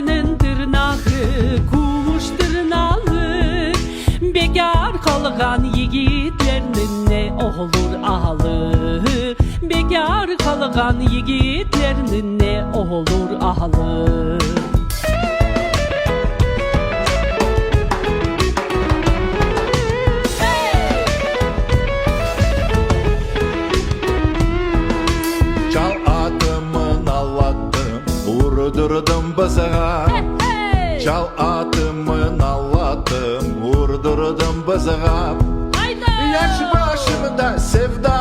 Tırnağının tırnağı kuş tırnağı. Bekar kalan yiğitlerinin ne olur ahlı. Bekar kalan yiğitlerinin ne olur ahlı. Çal atımın allattım, vurdurdum bızığa. Çal atımın allattım, vurdurdum bızığa. Yaş başımda sevda